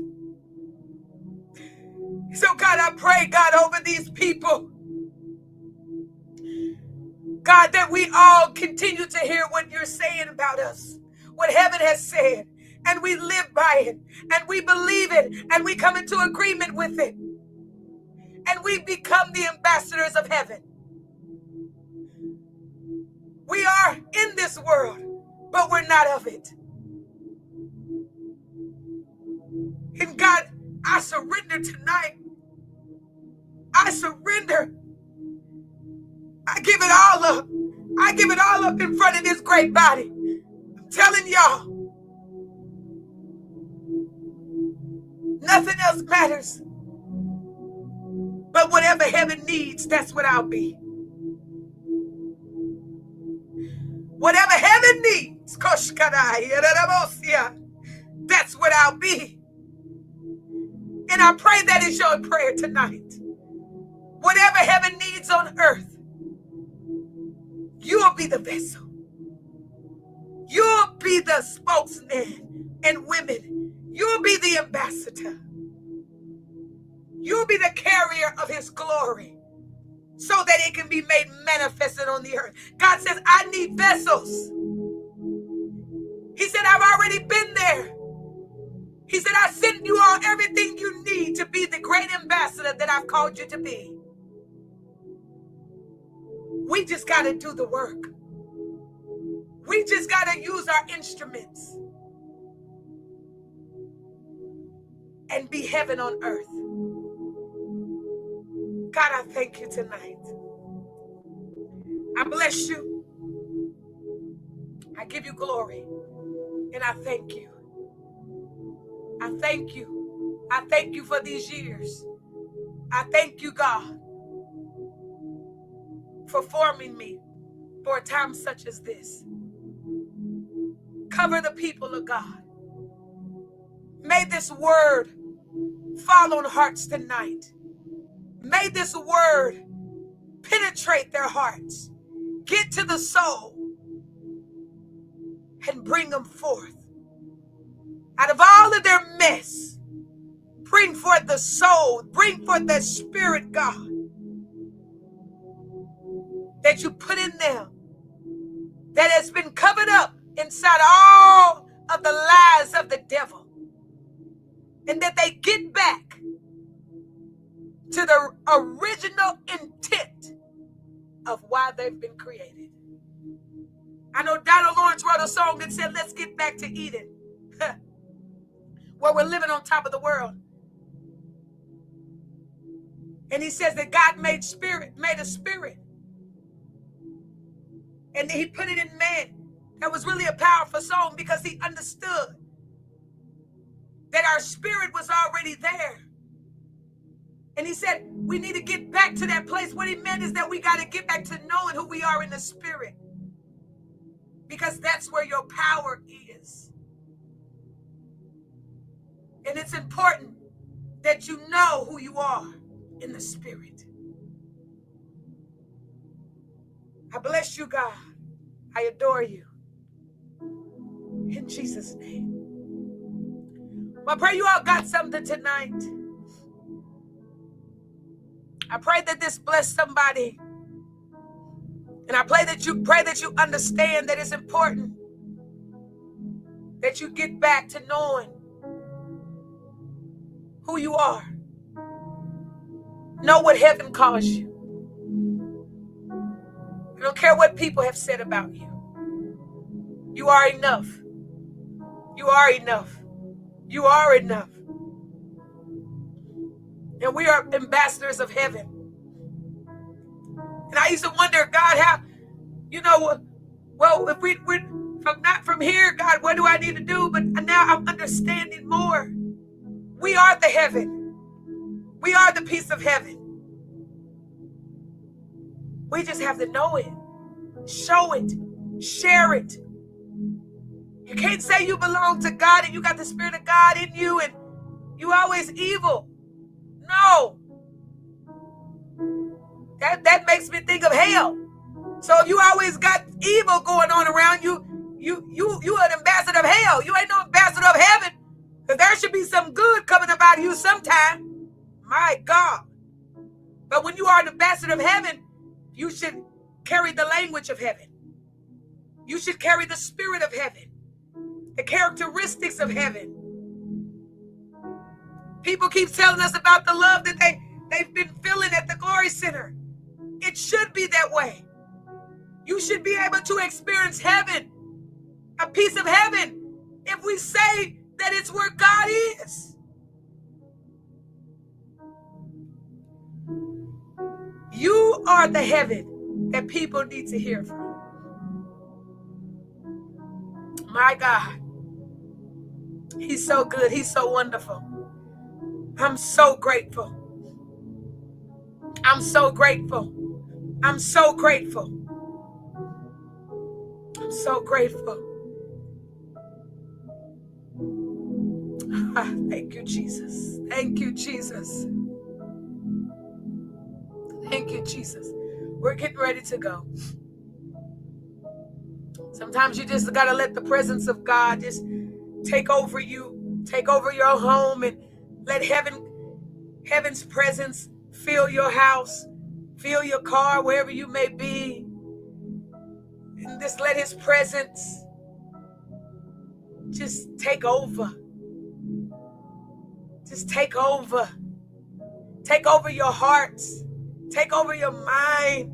Speaker 1: So, God, I pray, God, over these people, God, that we all continue to hear what you're saying about us, what heaven has said, and we live by it, and we believe it, and we come into agreement with it, and we become the ambassadors of heaven. We are in this world, but we're not of it. And God, I surrender tonight. I surrender. I give it all up. I give it all up in front of this great body. I'm telling y'all, nothing else matters. But whatever heaven needs, that's what I'll be. Whatever heaven needs, that's what I'll be. And I pray that is your prayer tonight. Whatever heaven needs on earth, you'll be the vessel. You'll be the spokesman and women. You'll be the ambassador. You'll be the carrier of his glory so that it can be made manifested on the earth. God says, I need vessels. He said, I've already been there. He said, I sent you all everything you need to be the great ambassador that I've called you to be. We just got to do the work. We just got to use our instruments and be heaven on earth. God, I thank you tonight. I bless you. I give you glory. And I thank you. I thank you. I thank you for these years. I thank you, God, for forming me for a time such as this. Cover the people of God. May this word fall on hearts tonight. May this word penetrate their hearts. Get to the soul. and bring them forth. Out of all of their mess, bring forth the soul, bring forth that spirit, God, that you put in them, that has been covered up inside all of the lies of the devil, and that they get back to the original intent of why they've been created. I know Donald Lawrence wrote a song that said, let's get back to Eden, where we're living on top of the world. And he says that God made a spirit, and he put it in man. That was really a powerful song because he understood that our spirit was already there. And he said, we need to get back to that place. What he meant is that we got to get back to knowing who we are in the spirit, because that's where your power is. And it's important that you know who you are in the spirit. I bless you, God. I adore you. In Jesus' name. Well, I pray you all got something tonight. I pray that this blessed somebody. And I pray that you understand that it's important that you get back to knowing who you are. Know what heaven calls you. I don't care what people have said about you. You are enough. You are enough. You are enough. And we are ambassadors of heaven. And I used to wonder, God, how, well, if we're not from here, God, what do I need to do? But now I'm understanding more. We are the heaven. We are the piece of heaven. We just have to know it, show it, share it. You can't say you belong to God and you got the Spirit of God in you and you always evil. No. That makes me think of hell. So if you always got evil going on around you, you an ambassador of hell. You ain't no ambassador of heaven. Because there should be some good coming about you sometime. My God. But when you are an ambassador of heaven, you should carry the language of heaven. You should carry the spirit of heaven, the characteristics of heaven. People keep telling us about the love that they've been feeling at the Glory Center. It should be that way. You should be able to experience heaven, a piece of heaven, if we say that it's where God is. You are the heaven that people need to hear from. My God. He's so good. He's so wonderful. I'm so grateful. I'm so grateful. I'm so grateful. I'm so grateful. Thank you, Jesus. Thank you, Jesus. Thank you, Jesus. We're getting ready to go. Sometimes you just got to let the presence of God just take over you, take over your home, and let heaven's presence fill your house, fill your car, wherever you may be. And just let his presence just take over. Just take over. Take over your hearts. Take over your mind.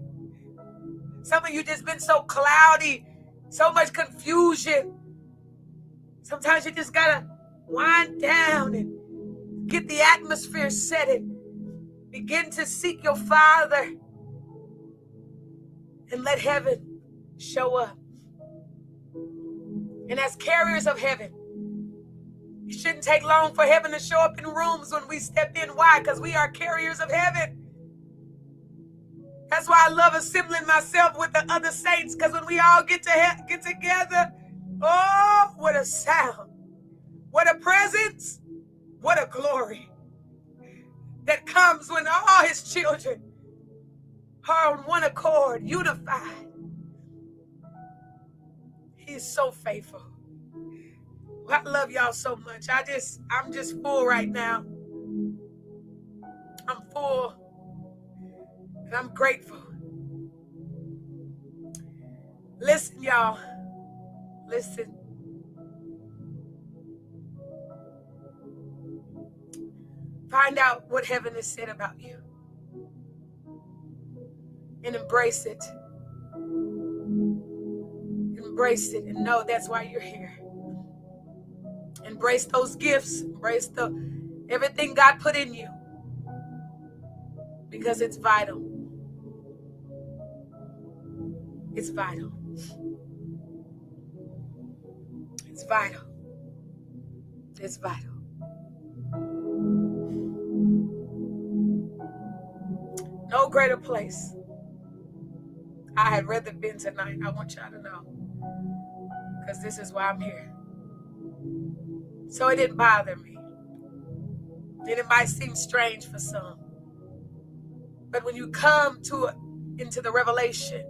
Speaker 1: Some of you just been so cloudy, so much confusion. Sometimes you just gotta wind down and get the atmosphere set and begin to seek your Father and let heaven show up. And as carriers of heaven, it shouldn't take long for heaven to show up in rooms when we step in. Why? Because we are carriers of heaven. That's why I love assembling myself with the other saints, because when we all get together, oh, what a sound. What a presence. What a glory that comes when all his children are on one accord, unified. He's so faithful. I love y'all so much. I'm just full right now. I'm full and I'm grateful. Listen, y'all. Listen. Find out what heaven has said about you and embrace it. Embrace it and know that's why you're here. Embrace those gifts. Embrace everything God put in you, because it's vital. It's vital. It's vital. It's vital. No greater place I had rather been tonight. I want y'all to know, because this is why I'm here. So it didn't bother me. And it might seem strange for some, but when you come into the revelation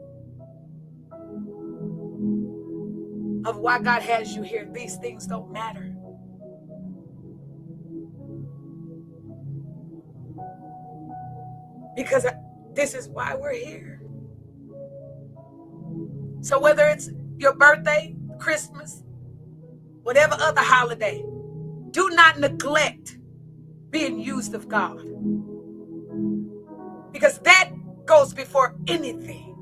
Speaker 1: of why God has you here, these things don't matter. Because this is why we're here. So whether it's your birthday, Christmas, whatever other holiday, do not neglect being used of God, because that goes before anything.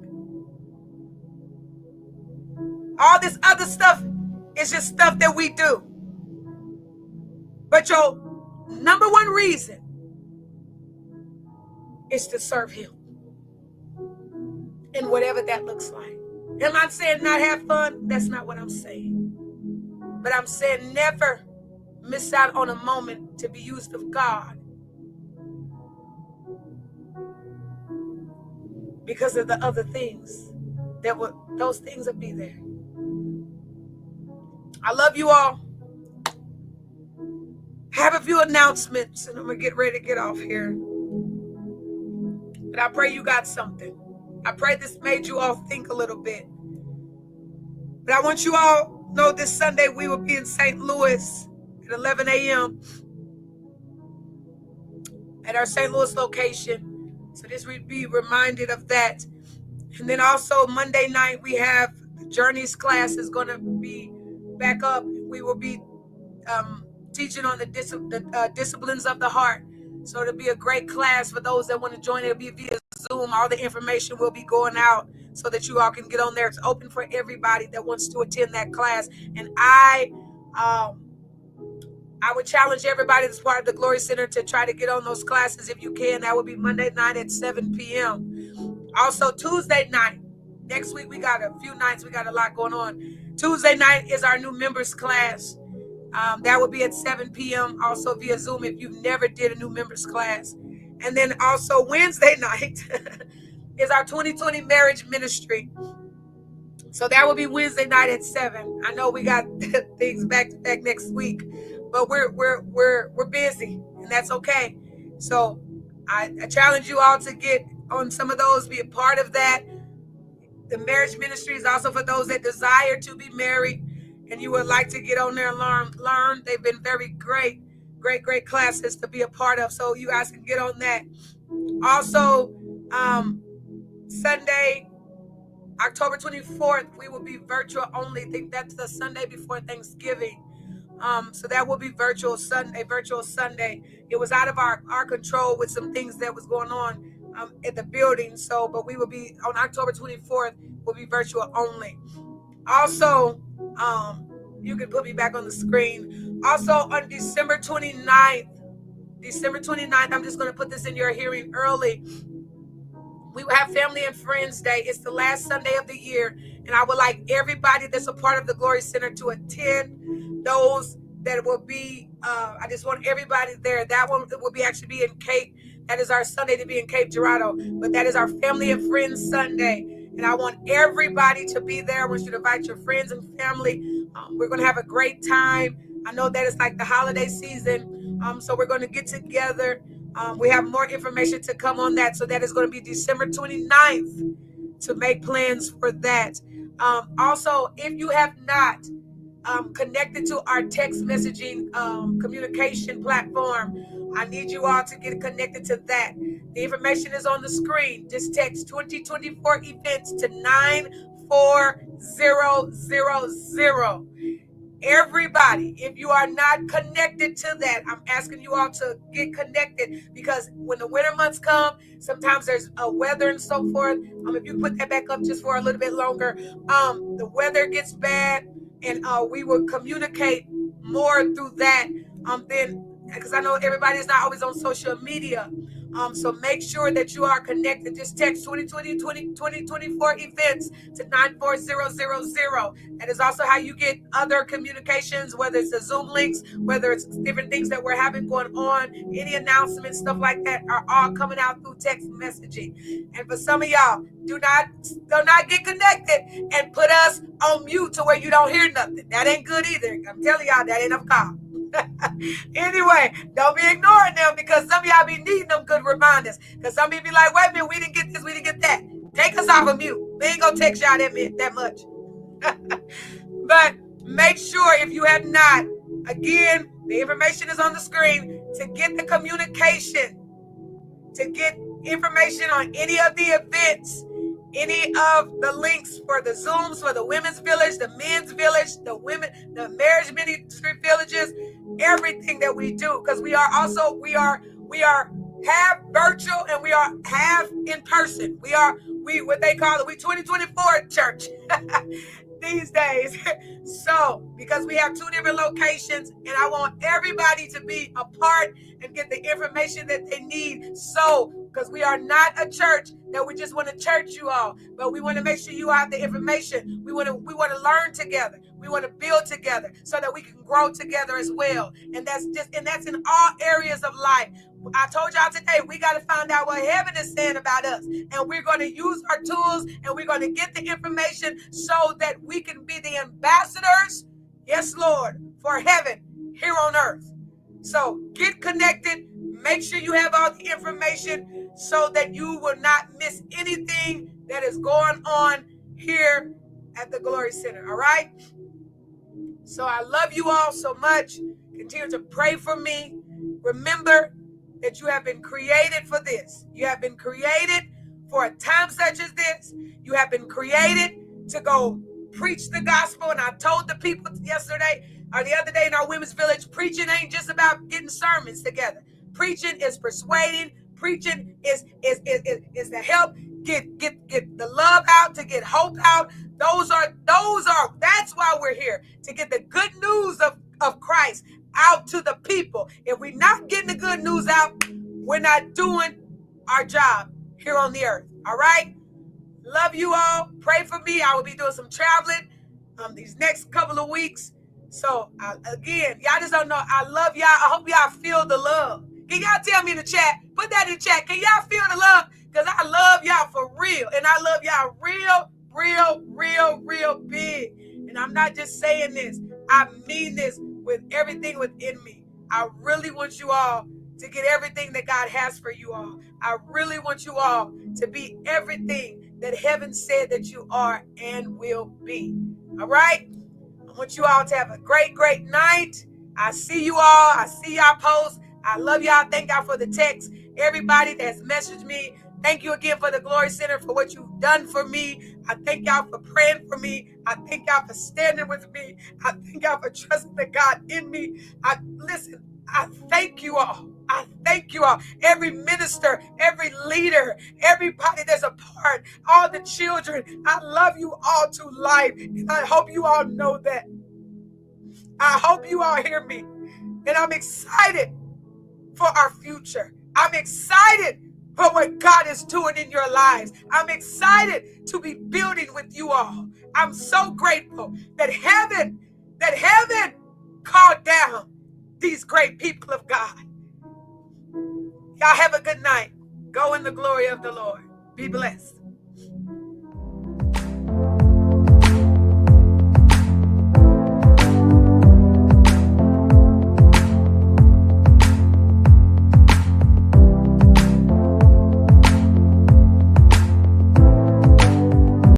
Speaker 1: All this other stuff is just stuff that we do. But your number one reason is to serve Him, and whatever that looks like. Am I saying not have fun? That's not what I'm saying. But I'm saying never miss out on a moment to be used of God because of the other things those things will be there. I love you all. Have a few announcements and I'm gonna get ready to get off here. But I pray you got something. I pray this made you all think a little bit. But I want you all to know this Sunday we will be in St. Louis at 11 a.m. at our St. Louis location. So just be reminded of that. And then also Monday night we have the Journeys class is going to be back up. We will be teaching on the disciplines of the heart. So it'll be a great class for those that want to join. It'll be via Zoom. All the information will be going out so that you all can get on there. It's open for everybody that wants to attend that class. And I would challenge everybody that's part of the Glory Center to try to get on those classes if you can. That will be Monday night at 7 p.m. Also Tuesday night. Next week we got a few nights. We got a lot going on. Tuesday night is our new members class. That will be at 7 p.m. also via Zoom if you've never did a new members class. And then also Wednesday night is our 2020 marriage ministry. So that will be Wednesday night at 7. I know we got things back to back next week, but we're busy and that's okay. So I challenge you all to get on some of those, be a part of that. The marriage ministry is also for those that desire to be married and you would like to get on there and learn. They've been very great classes to be a part of. So you guys can get on that. Also, Sunday, October 24th, we will be virtual only. I think that's the Sunday before Thanksgiving. So that will be virtual Sunday. It was out of our control with some things that was going on at the building. So, but we will be on October 24th, will be virtual only. Also, you can put me back on the screen. Also on December 29th, I'm just going to put this in your hearing early. We will have Family and Friends Day. It's the last Sunday of the year. And I would like everybody that's a part of the Glory Center to attend. Those that will be, I just want everybody there. That one will be actually be in Cape. That is our Sunday to be in Cape Girardeau. But that is our Family and Friends Sunday. And I want everybody to be there. I want you to invite your friends and family. We're going to have a great time. I know that it's like the holiday season. So we're going to get together. We have more information to come on that. So that is going to be December 29th to make plans for that. Also, if you have not connected to our text messaging communication platform, I need you all to get connected to that. The information is on the screen. Just text 2024 events to 94000. Everybody, if you are not connected to that, I'm asking you all to get connected, because when the winter months come, sometimes there's weather and so forth. If you put that back up just for a little bit longer, the weather gets bad, and we will communicate more through that. Then, because I know everybody's not always on social media. So make sure that you are connected. Just text 2024 events to 94000. That is also how you get other communications, whether it's the Zoom links, whether it's different things that we're having going on, any announcements, stuff like that are all coming out through text messaging. And for some of y'all, do not get connected and put us on mute to where you don't hear nothing. That ain't good either. I'm telling y'all, that ain't of God. Anyway, don't be ignoring them, because some of y'all be needing them good reminders. Because some people be like, wait a minute, we didn't get this, we didn't get that. Take us off of mute. We ain't gonna text y'all that much. But make sure, if you have not, again, the information is on the screen, to get the communication, to get information on any of the events, any of the links for the Zooms, for the women's village, the men's village, the marriage ministry villages, everything that we do, because we are half virtual and we are half in person. We what they call it, we 2024 church these days. So, because we have two different locations, and I want everybody to be a part and get the information that they need. So, because we are not a church that we just want to church you all, but we want to make sure you have the information. We want to learn together. We want to build together so that we can grow together as well. And that's in all areas of life. I told y'all today, we got to find out what heaven is saying about us. And we're going to use our tools, and we're going to get the information so that we can be the ambassadors, yes, Lord, for heaven here on earth. So get connected. Make sure you have all the information so that you will not miss anything that is going on here at the Glory Center. All right? So I love you all so much. Continue to pray for me. Remember that you have been created for this. You have been created for a time such as this. You have been created to go preach the gospel. And I told the people yesterday or the other day in our women's village, preaching ain't just about getting sermons together. Preaching is persuading. Preaching is to help get the love out, to get hope out. That's why we're here, to get the good news of Christ out to the people. If we're not getting the good news out, we're not doing our job here on the earth. All right? Love you all. Pray for me. I will be doing some traveling these next couple of weeks. So again, y'all just don't know. I love y'all. I hope y'all feel the love. Can y'all tell me in the chat? Put that in the chat. Can y'all feel the love? Because I love y'all for real. And I love y'all real big. And I'm not just saying this. I mean this with everything within me. I really want you all to get everything that God has for you all. I really want you all to be everything that heaven said that you are and will be. All right? I want you all to have a great night. I see you all. I see y'all posts. I love y'all. Thank y'all for the text. Everybody that's messaged me, thank you again for the Glory Center for what you've done for me. I thank y'all for praying for me. I thank y'all for standing with me. I thank y'all for trusting the God in me. I thank you all. I thank you all. Every minister, every leader, everybody that's a part, all the children. I love you all to life. And I hope you all know that. I hope you all hear me. And I'm excited for our future. I'm excited for what God is doing in your lives. I'm excited to be building with you all. I'm so grateful that heaven called down these great people of God. Y'all have a good night. Go in the glory of the Lord. Be blessed.